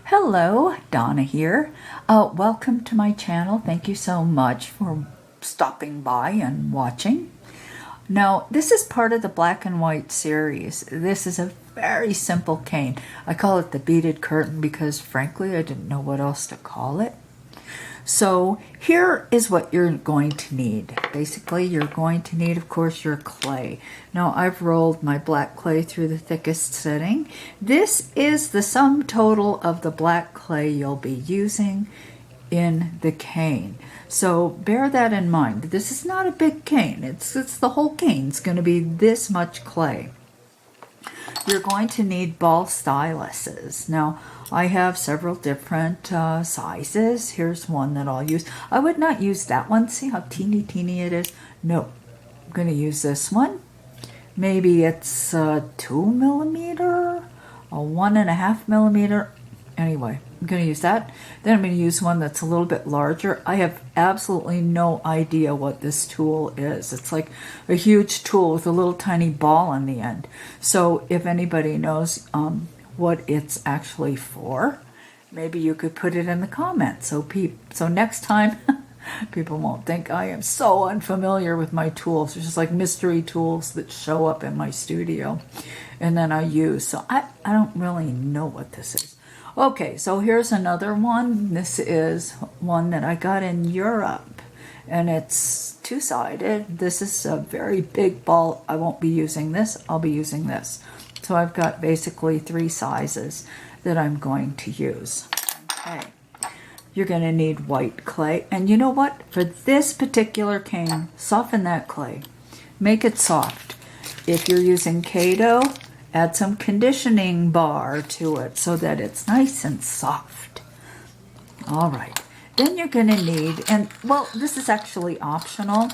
Hello, Donna here. Welcome to my channel. Thank you so much for stopping by and watching. Now, this is part of the black and white series. This is a very simple cane. I call it the beaded curtain because frankly, I didn't know what else to call it. So here is what you're going to need. Basically, you're going to need, of course, your clay. Now, I've rolled my black clay through the thickest setting. This is the sum total of the black clay you'll be using in the cane. So bear that in mind. This is not a big cane. It's the whole cane. It's going to be this much clay. You're going to need ball styluses. Now, I have several different sizes. Here's one that I'll use. I would not use that one. See how teeny it is? No, I'm going to use this one. Maybe it's 2 millimeter, a 1.5 millimeter. Anyway, I'm going to use that. Then I'm going to use one that's a little bit larger. I have absolutely no idea what this tool is. It's like a huge tool with a little tiny ball on the end. So if anybody knows what it's actually for, maybe you could put it in the comments. So next time, people won't think I am so unfamiliar with my tools. There's just like mystery tools that show up in my studio and then I use. So I don't really know what this is. Okay, so here's another one. This is one that I got in Europe, and it's two-sided. This is a very big ball. I won't be using this. I'll be using this. So I've got basically 3 sizes that I'm going to use. Okay, you're going to need white clay. And you know what? For this particular cane, soften that clay. Make it soft. If you're using Kato, add some conditioning bar to it so that it's nice and soft. All right, then you're going to need, and well, this is actually optional.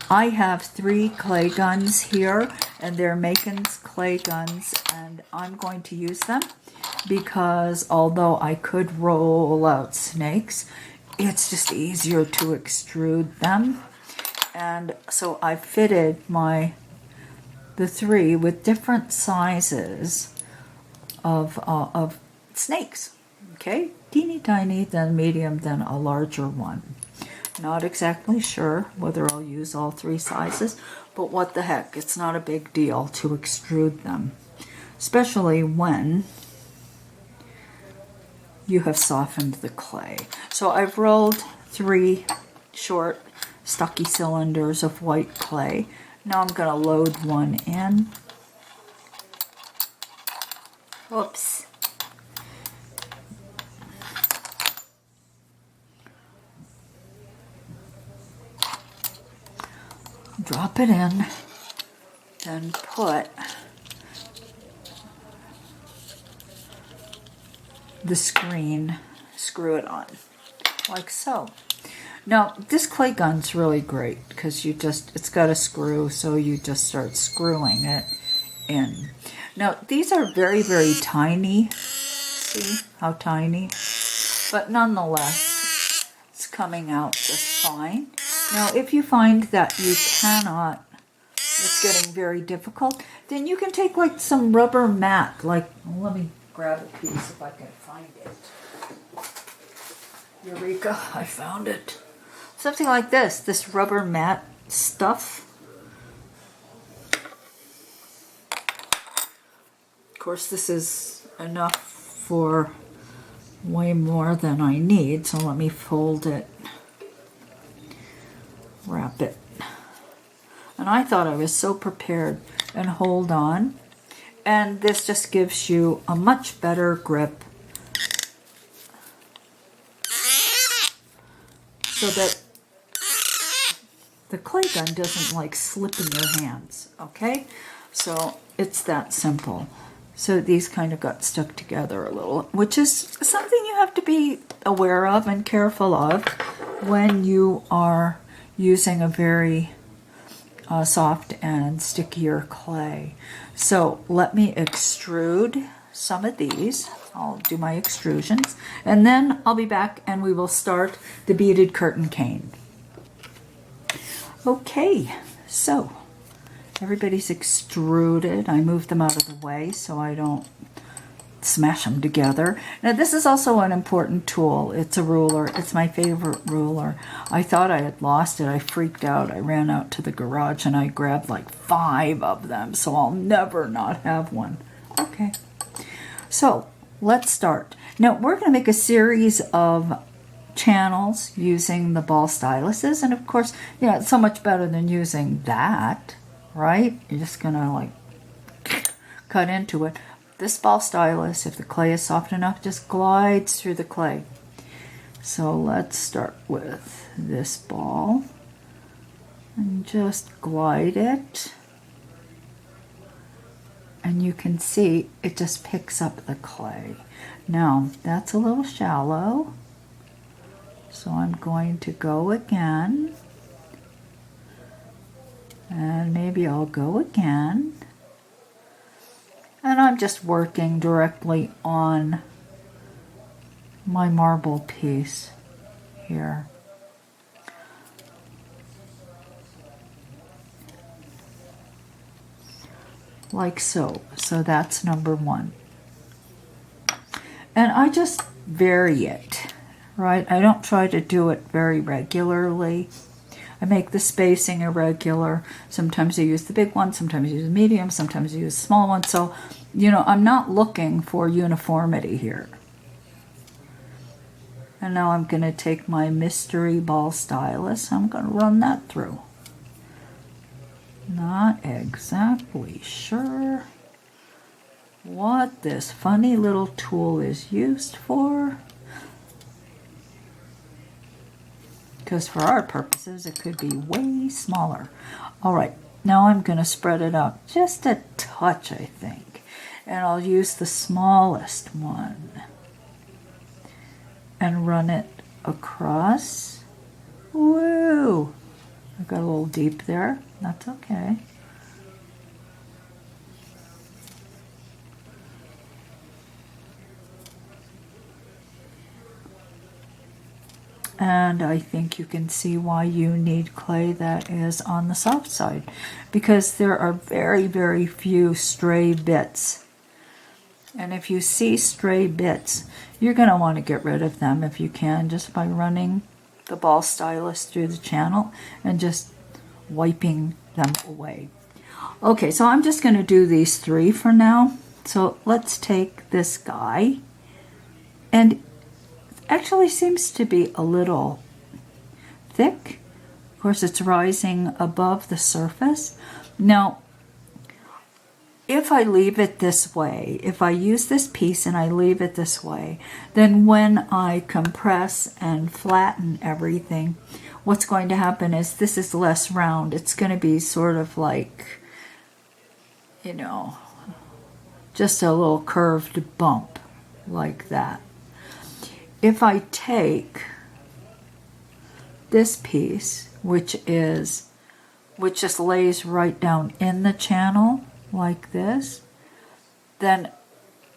I have 3 clay guns here, and they're Macon's clay guns, and I'm going to use them because although I could roll out snakes, it's just easier to extrude them. And so I fitted the 3 with different sizes of snakes. Okay, teeny tiny, then medium, then a larger one. Not exactly sure whether I'll use all 3 sizes, but what the heck, it's not a big deal to extrude them, especially when you have softened the clay. So I've rolled 3 short stocky cylinders of white clay. Now I'm going to load one in. Oops. Drop it in, then put the screen, screw it on, like so. Now, this clay gun's really great because it's got a screw, so you just start screwing it in. Now, these are very, very tiny. See how tiny? But nonetheless, it's coming out just fine. Now, if you find that you cannot, it's getting very difficult, then you can take like some rubber mat, like, well, let me grab a piece if I can find it. Eureka, I found it. Something like this rubber mat stuff. Of course, this is enough for way more than I need, so let me fold it, wrap it. And I thought I was so prepared, and hold on. And this just gives you a much better grip so that the clay gun doesn't like slip in your hands, okay? So it's that simple. So these kind of got stuck together a little, which is something you have to be aware of and careful of when you are using a very soft and stickier clay. So let me extrude some of these. I'll do my extrusions, and then I'll be back and we will start the beaded curtain cane. Okay, so everybody's extruded. I moved them out of the way so I don't smash them together. Now this is also an important tool. It's a ruler. It's my favorite ruler. I thought I had lost it. I freaked out. I ran out to the garage and I grabbed like 5 of them, so I'll never not have one. Okay, so let's start. Now we're going to make a series of channels using the ball styluses, and of course, yeah, it's so much better than using that, right? You're just going to like cut into it. This ball stylus, if the clay is soft enough, just glides through the clay. So let's start with this ball and just glide it. And you can see it just picks up the clay. Now, that's a little shallow. So I'm going to go again. And maybe I'll go again. And I'm just working directly on my marble piece here. Like so. So that's number 1. And I just vary it, right? I don't try to do it very regularly. I make the spacing irregular. Sometimes I use the big one, sometimes I use the medium, sometimes I use the small one. So, you know, I'm not looking for uniformity here. And now I'm going to take my mystery ball stylus. I'm going to run that through. Not exactly sure what this funny little tool is used for. Because for our purposes, it could be way smaller. All right, now I'm going to spread it out just a touch, I think. And I'll use the smallest one and run it across. Woo! I got a little deep there. That's okay. And I think you can see why you need clay that is on the soft side, because there are very, very few stray bits. And if you see stray bits, you're going to want to get rid of them if you can, just by running the ball stylus through the channel and just wiping them away. Okay, so I'm just going to do these 3 for now. So let's take this guy, and actually seems to be a little thick. Of course, it's rising above the surface. Now, if I leave it this way, if I use this piece and I leave it this way, then when I compress and flatten everything, what's going to happen is this is less round. It's going to be sort of like, you know, just a little curved bump like that. If I take this piece, which just lays right down in the channel like this, then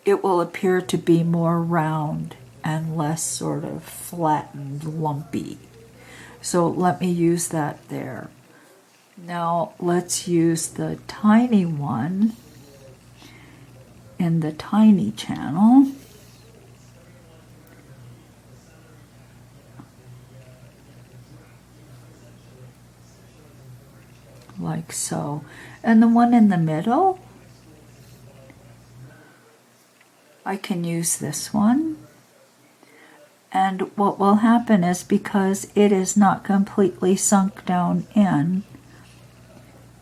it will appear to be more round and less sort of flattened, lumpy. So let me use that there. Now let's use the tiny one in the tiny channel. Like so. And the one in the middle, I can use this one. And what will happen is, because it is not completely sunk down in,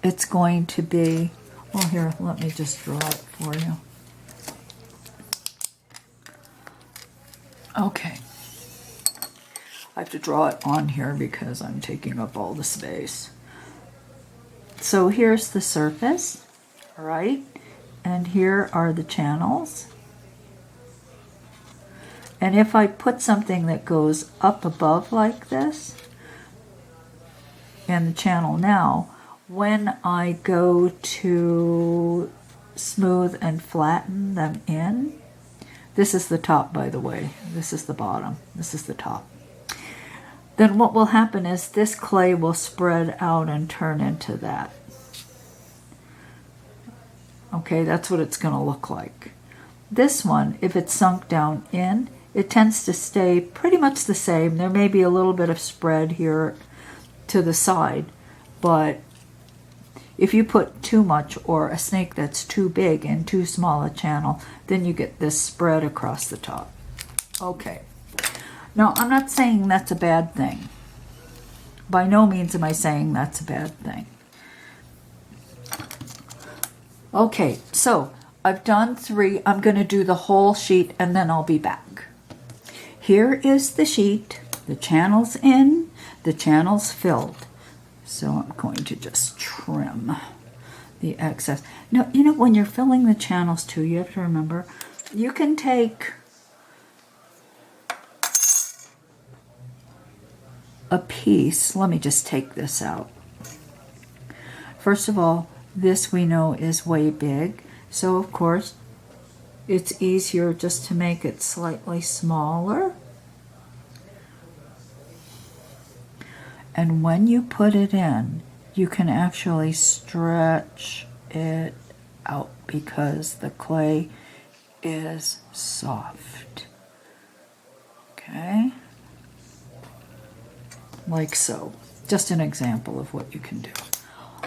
it's going to be, well, here, let me just draw it for you. Okay. I have to draw it on here because I'm taking up all the space. So here's the surface, right? And here are the channels. And if I put something that goes up above like this in the channel now, when I go to smooth and flatten them in, this is the top, by the way. This is the bottom. This is the top. Then what will happen is this clay will spread out and turn into that. Okay, that's what it's going to look like. This one, if it's sunk down in, it tends to stay pretty much the same. There may be a little bit of spread here to the side, but if you put too much or a snake that's too big and too small a channel, then you get this spread across the top. Okay. Now, I'm not saying that's a bad thing. By no means am I saying that's a bad thing. Okay, so I've done 3. I'm going to do the whole sheet and then I'll be back. Here is the sheet. The channel's in, the channel's filled. So I'm going to just trim the excess. Now, you know, when you're filling the channels too, you have to remember, you can take a piece. Let me just take this out. First of all, this we know is way big. So of course, it's easier just to make it slightly smaller. And when you put it in, you can actually stretch it out because the clay is soft. Okay? Like so. Just an example of what you can do.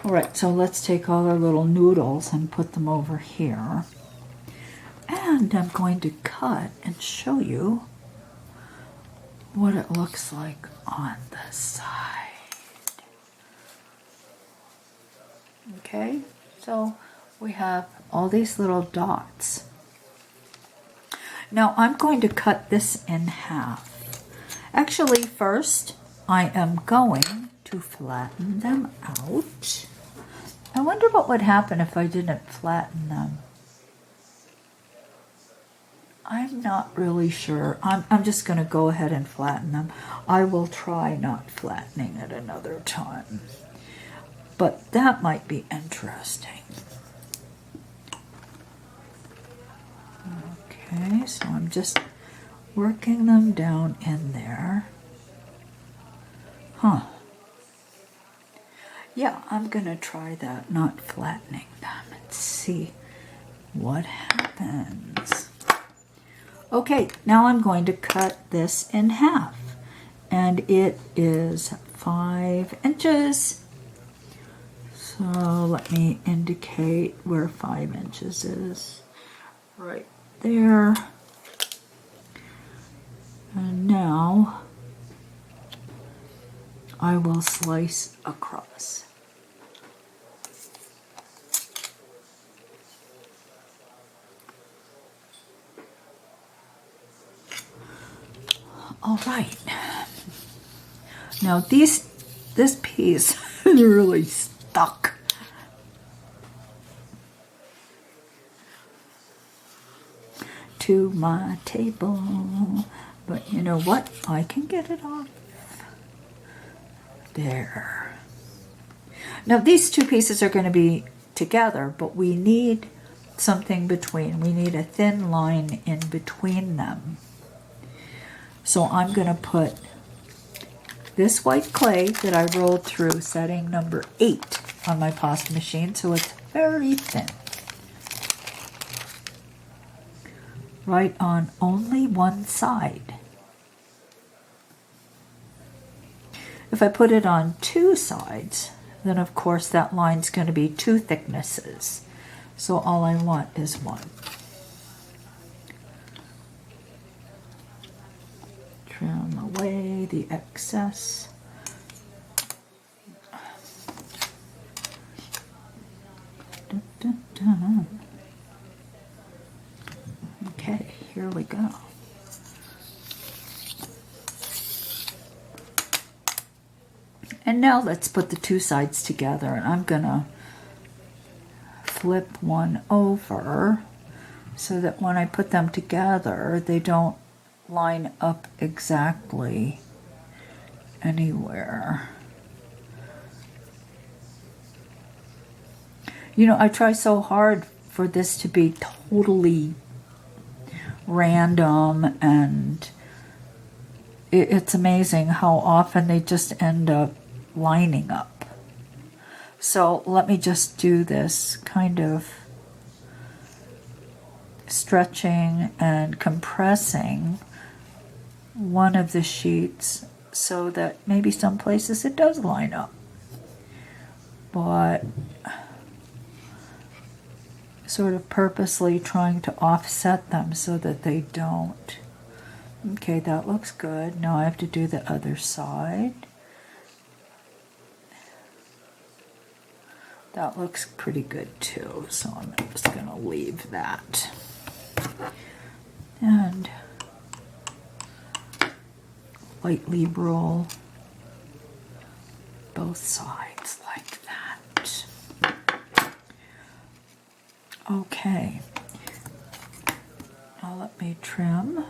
All right, so let's take all our little noodles and put them over here. And I'm going to cut and show you what it looks like on the side. Okay, so we have all these little dots. Now I'm going to cut this in half. Actually, first I am going to flatten them out. I wonder what would happen if I didn't flatten them. I'm not really sure. I'm just going to go ahead and flatten them. I will try not flattening it another time. But that might be interesting. Okay, so I'm just working them down in there. Huh. Yeah, I'm going to try that, not flattening them, and see what happens. Okay, now I'm going to cut this in half. And it is 5 inches. So let me indicate where 5 inches is. Right there. And now I will slice across. All right. Now this piece is really stuck. To my table. But you know what? I can get it off. There. Now these two pieces are going to be together, but we need something between. We need a thin line in between them. So I'm going to put this white clay that I rolled through setting number 8 on my pasta machine, so it's very thin. Right on only one side. If I put it on 2 sides, then of course that line's going to be 2 thicknesses. So all I want is 1. Trim away the excess. Dun, dun, dun. Okay, here we go. And now let's put the 2 sides together, and I'm gonna flip one over so that when I put them together, they don't line up exactly anywhere. You know, I try so hard for this to be totally random, and it's amazing how often they just end up lining up. So let me just do this kind of stretching and compressing one of the sheets so that maybe some places it does line up, but sort of purposely trying to offset them so that they don't. Okay, that looks good. Now I have to do the other side. That looks pretty good too, so I'm just going to leave that. And lightly roll both sides like that. Okay. Now let me trim.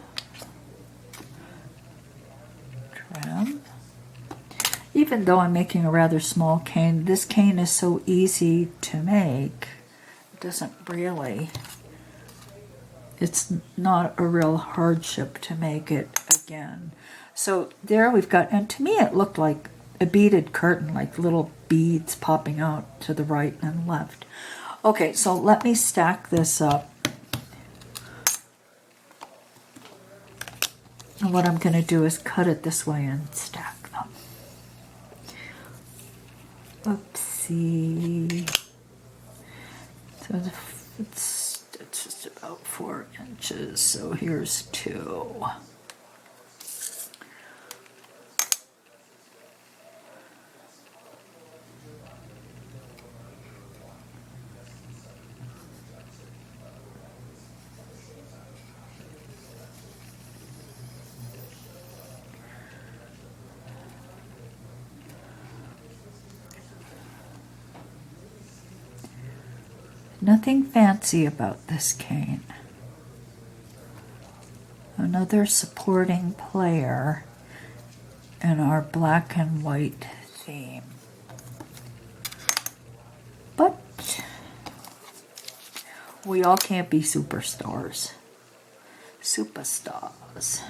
Even though I'm making a rather small cane, this cane is so easy to make. It doesn't really, it's not a real hardship to make it again. So there we've got, and to me it looked like a beaded curtain, like little beads popping out to the right and left. Okay, so let me stack this up. And what I'm going to do is cut it this way and stack them. Oopsie. So it's just about 4 inches, so here's 2. Nothing fancy about this cane. Another supporting player in our black and white theme. But we all can't be superstars. Superstars.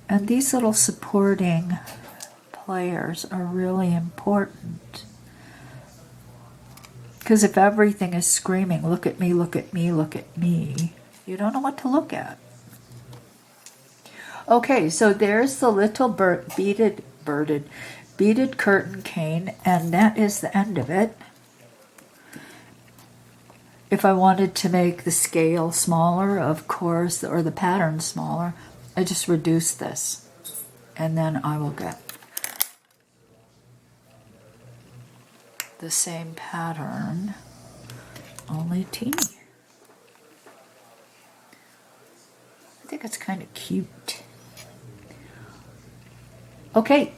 And these little supporting players are really important. Because if everything is screaming, look at me, look at me, look at me, you don't know what to look at. Okay, so there's the little beaded curtain cane, and that is the end of it. If I wanted to make the scale smaller, of course, or the pattern smaller, I just reduce this, and then I will get the same pattern, only teeny. I think it's kind of cute. Okay.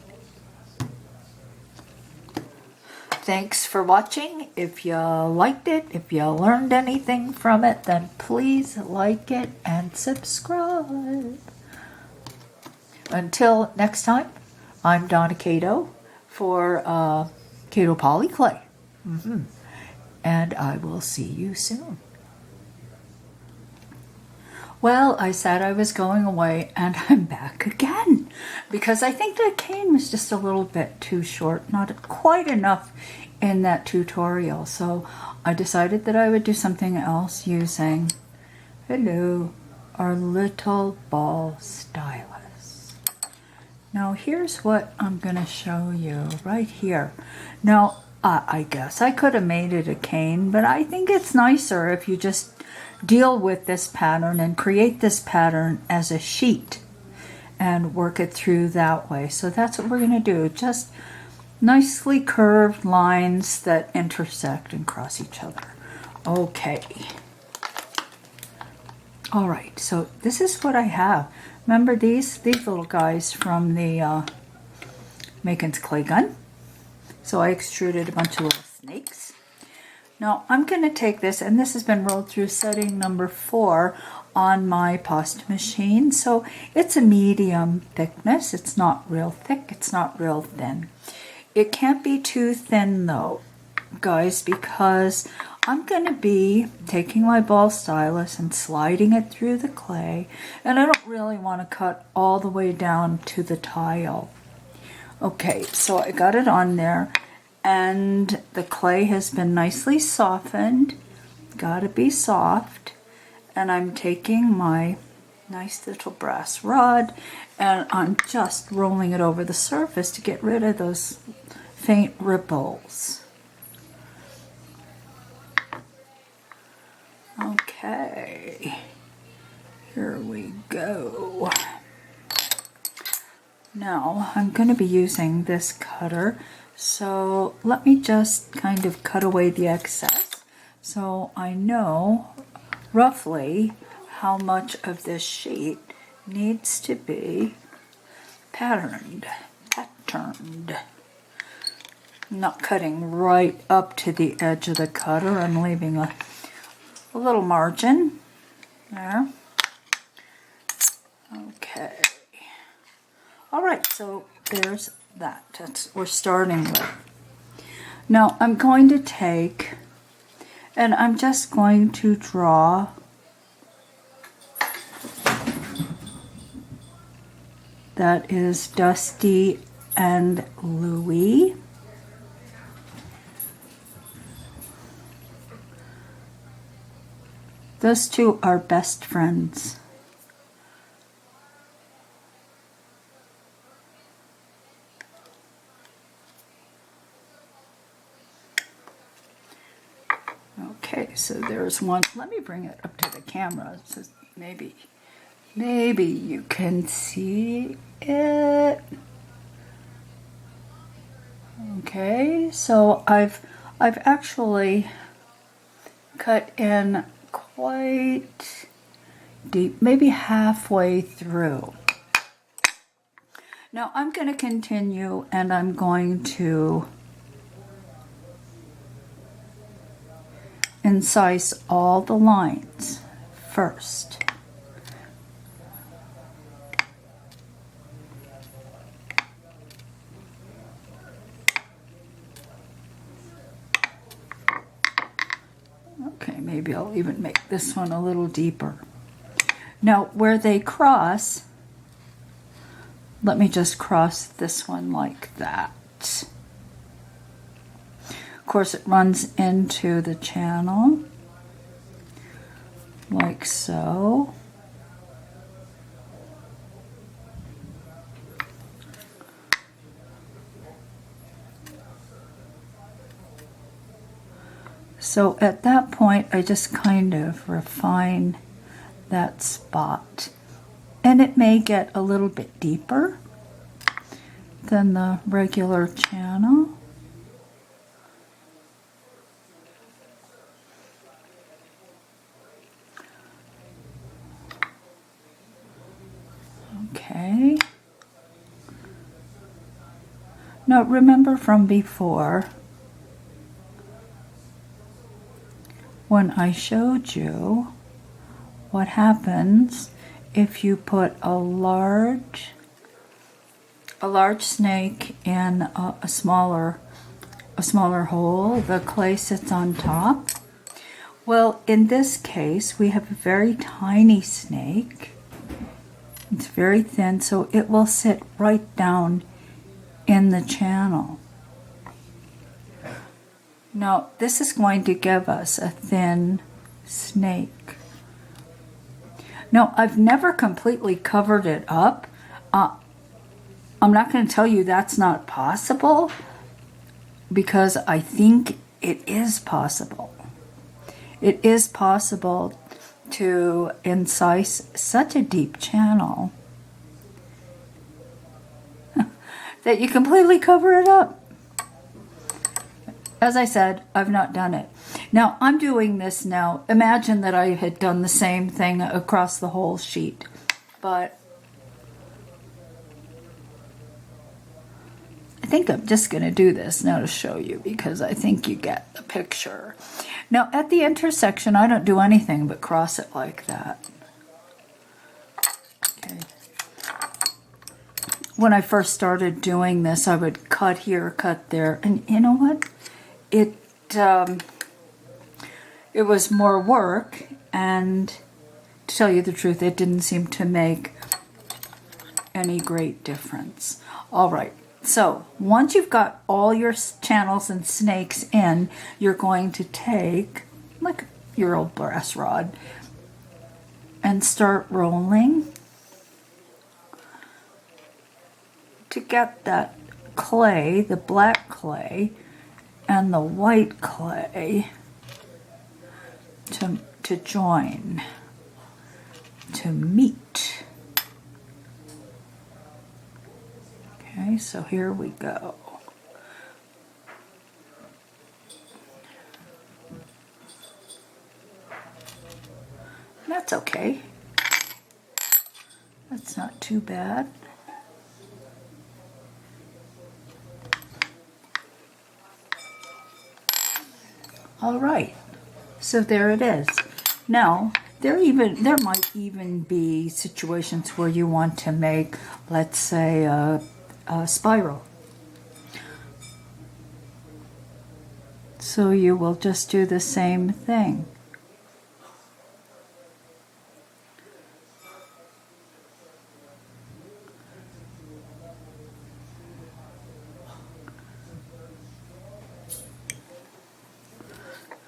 Thanks for watching. If you liked it, if you learned anything from it, then please like it and subscribe. Until next time, I'm Donna Kato for Kato Poly Clay. And I will see you soon. Well, I said I was going away and I'm back again because I think the cane was just a little bit too short, not quite enough in that tutorial. So I decided that I would do something else using, hello, our little ball stylus. Now here's what I'm going to show you right here. Now I guess I could have made it a cane, but I think it's nicer if you just deal with this pattern and create this pattern as a sheet and work it through that way. So that's what we're going to do. Just nicely curved lines that intersect and cross each other. Okay. All right, so this is what I have. Remember these little guys from the Makin's clay gun? So I extruded a bunch of little snakes. Now I'm going to take this, and this has been rolled through setting number 4 on my pasta machine. So it's a medium thickness. It's not real thick. It's not real thin. It can't be too thin though, guys, because I'm going to be taking my ball stylus and sliding it through the clay, and I don't really want to cut all the way down to the tile. Okay, so I got it on there, and the clay has been nicely softened. Gotta be soft. And I'm taking my nice little brass rod and I'm just rolling it over the surface to get rid of those faint ripples. Okay, here we go. Now I'm going to be using this cutter, so let me just kind of cut away the excess so I know roughly how much of this sheet needs to be patterned. I'm not cutting right up to the edge of the cutter. I'm leaving a little margin there. Okay. All right, so there's that. That's what we're starting with. Now I'm going to take, and I'm just going to draw that is Dusty and Louie. Those two are best friends. Okay, so there's one. Let me bring it up to the camera so maybe you can see it. Okay, so I've actually cut in quite deep, maybe halfway through. Now I'm going to continue and I'm going to incise all the lines first. Okay, maybe I'll even make this one a little deeper. Now where they cross, let me just cross this one like that. Of course, it runs into the channel, like so. So at that point, I just kind of refine that spot. And it may get a little bit deeper than the regular channel. Okay. Now remember from before when I showed you what happens if you put a large snake in a smaller hole, the clay sits on top. Well, in this case, we have a very tiny snake. It's very thin, so it will sit right down in the channel. Now, this is going to give us a thin snake. Now, I've never completely covered it up. I'm not going to tell you that's not possible, because I think it is possible. It is possible to incise such a deep channel that you completely cover it up. As I said, I've not done it. Now, I'm doing this now. Imagine that I had done the same thing across the whole sheet, but I think I'm just going to do this now to show you, because I think you get the picture. Now, at the intersection, I don't do anything but cross it like that. Okay. When I first started doing this, I would cut here, cut there, and you know what? It was more work, and to tell you the truth, it didn't seem to make any great difference. All right, So once you've got all your channels and snakes in, you're going to take like your old brass rod and start rolling to get that clay, the black clay and the white clay to join, to meet. Okay, so here we go. That's okay. That's not too bad. All right, so there it is. Now, there might even be situations where you want to make, let's say, a spiral. So you will just do the same thing.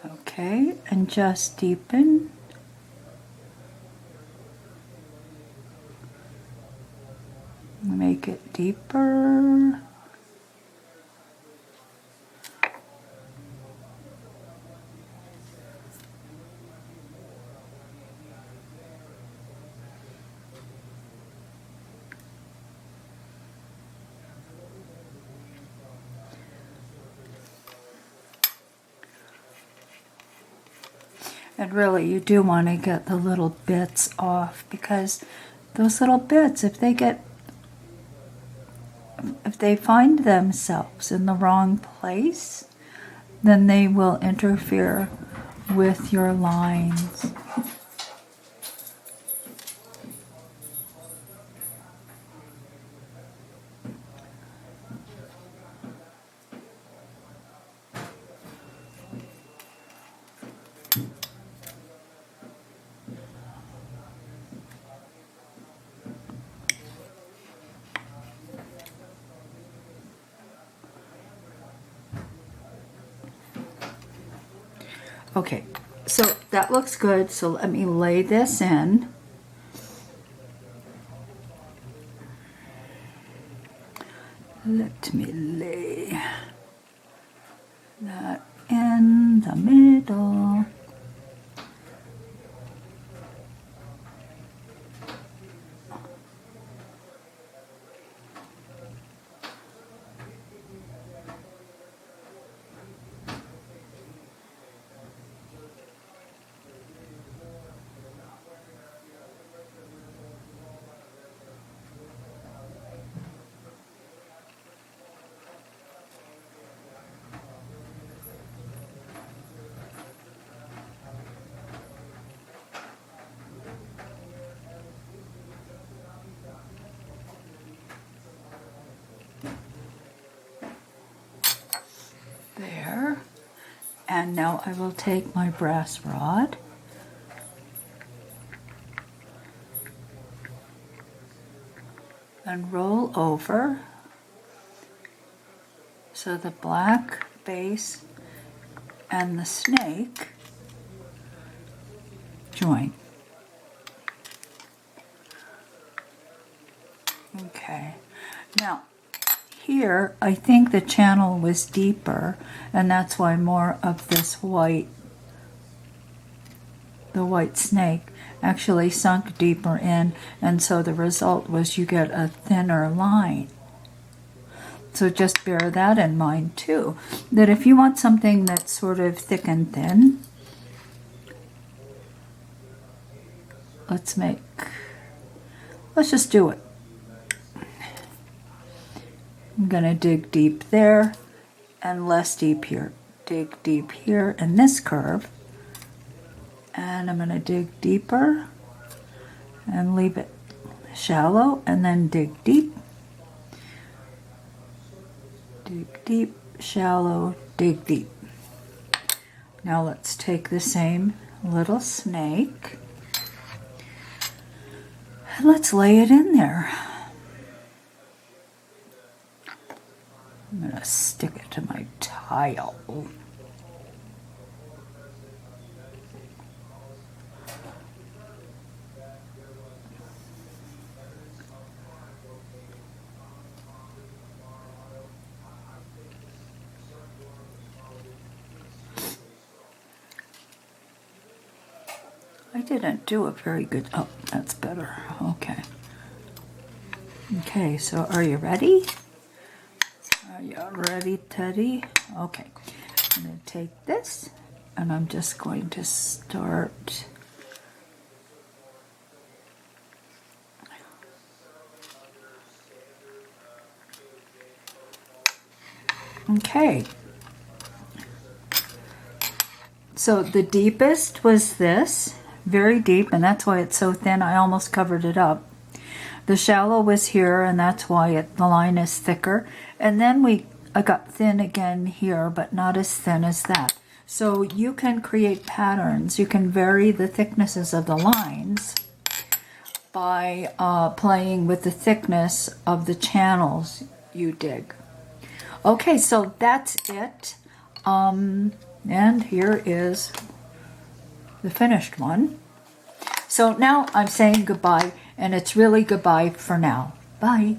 Okay, and just deepen. Make it deeper. And really, you do want to get the little bits off, because those little bits, if they find themselves in the wrong place, then they will interfere with your lines. Okay, so that looks good. So let me lay this in. Let me lay that in the middle. There. And now I will take my brass rod and roll over so the black base and the snake join. Okay, now here I think the channel was deeper, and that's why more of this the white snake actually sunk deeper in, and so the result was you get a thinner line. So just bear that in mind too, that if you want something that's sort of thick and thin, let's just do it. I'm going to dig deep there and less deep here. Dig deep here in this curve. And I'm going to dig deeper and leave it shallow, and then dig deep. Dig deep, shallow, dig deep. Now let's take the same little snake and let's lay it in there. gonna stick it to my tile. I didn't do a very good, oh, that's better, okay. Okay, so are you ready? Are you ready, Teddy? Okay, I'm going to take this and I'm just going to start. Okay. So the deepest was this, very deep, and that's why it's so thin. I almost covered it up. The shallow was here, and that's why the line is thicker. And then I got thin again here, but not as thin as that. So you can create patterns. You can vary the thicknesses of the lines by playing with the thickness of the channels you dig. Okay, so that's it. And here is the finished one. So now I'm saying goodbye, and it's really goodbye for now. Bye.